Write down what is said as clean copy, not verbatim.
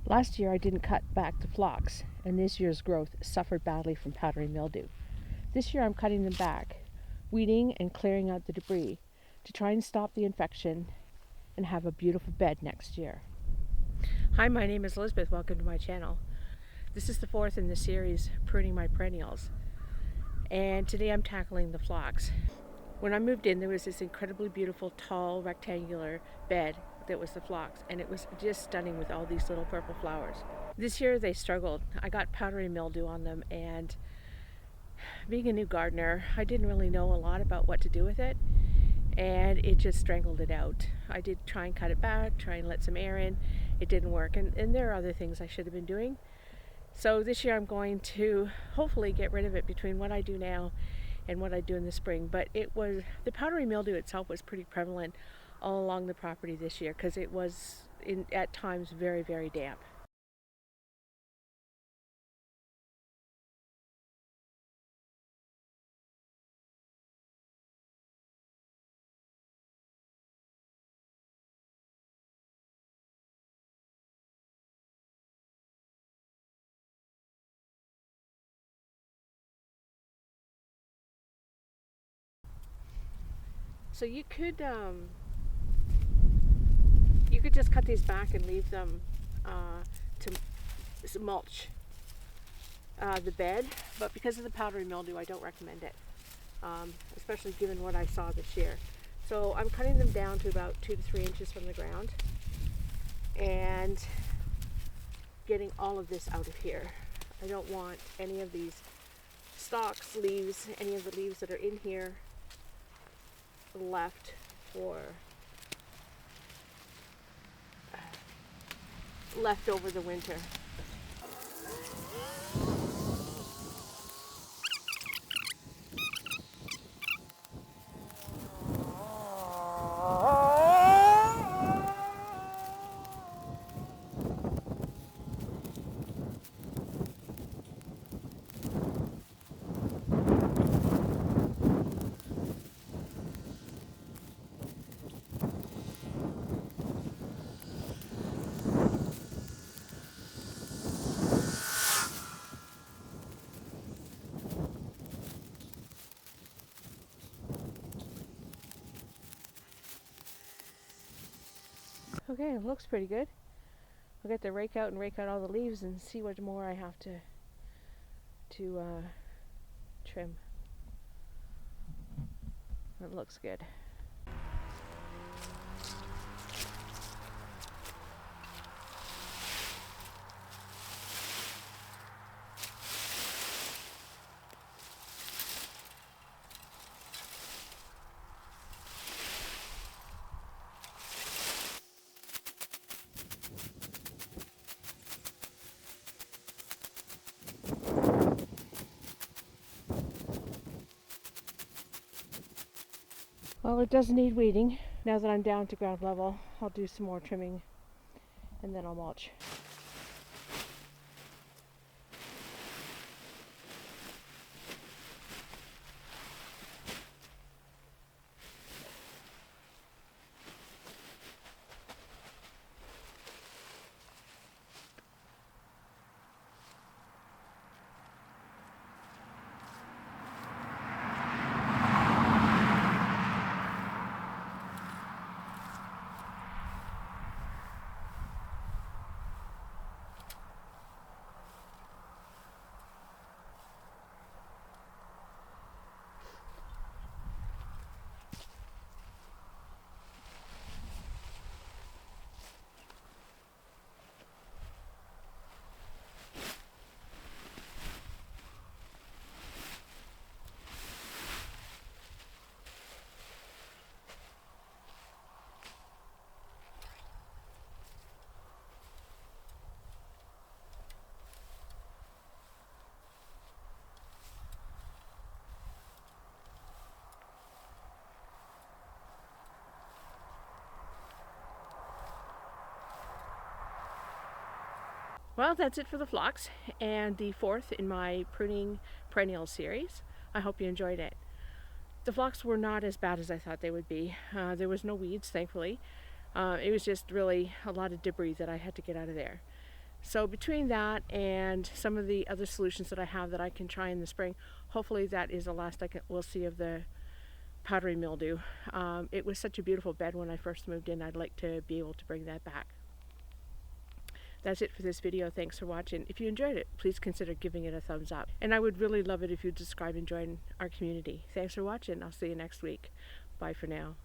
Last year I didn't cut back the phlox, and this year's growth suffered badly from powdery mildew. This year I'm cutting them back, weeding and clearing out the debris to try and stop the infection and have a beautiful bed next year. Hi, my name is Elizabeth. Welcome to my channel. This is the fourth in the series, Pruning My Perennials. And today I'm tackling the phlox. When I moved in, there was this incredibly beautiful, tall, rectangular bed that was the phlox, and it was just stunning with all these little purple flowers. This year they struggled. I got powdery mildew on them, and being a new gardener, I didn't really know a lot about what to do with it, and it just strangled it out. I did try and cut it back, try and let some air in. It didn't work, and there are other things I should have been doing. So this year I'm going to hopefully get rid of it between what I do now and what I do in the spring. But the powdery mildew itself was pretty prevalent all along the property this year because it was at times very, very damp. So you could just cut these back and leave them to mulch the bed, but because of the powdery mildew, I don't recommend it, especially given what I saw this year. So I'm cutting them down to about 2 to 3 inches from the ground and getting all of this out of here. I don't want any of these stalks, leaves, any of the leaves that are in here left over the winter. Okay, it looks pretty good. I'll get the rake out and rake out all the leaves and see what more I have to trim. It looks good. Well, it does need weeding. Now that I'm down to ground level, I'll do some more trimming and then I'll mulch. Well, that's it for the phlox and the fourth in my Pruning Perennials series. I hope you enjoyed it. The phlox were not as bad as I thought they would be. There was no weeds, thankfully. It was just really a lot of debris that I had to get out of there. So between that and some of the other solutions that I have that I can try in the spring, hopefully that is the last we'll see of the powdery mildew. It was such a beautiful bed when I first moved in. I'd like to be able to bring that back. That's it for this video. Thanks for watching. If you enjoyed it, please consider giving it a thumbs up. And I would really love it if you'd subscribe and join our community. Thanks for watching. I'll see you next week. Bye for now.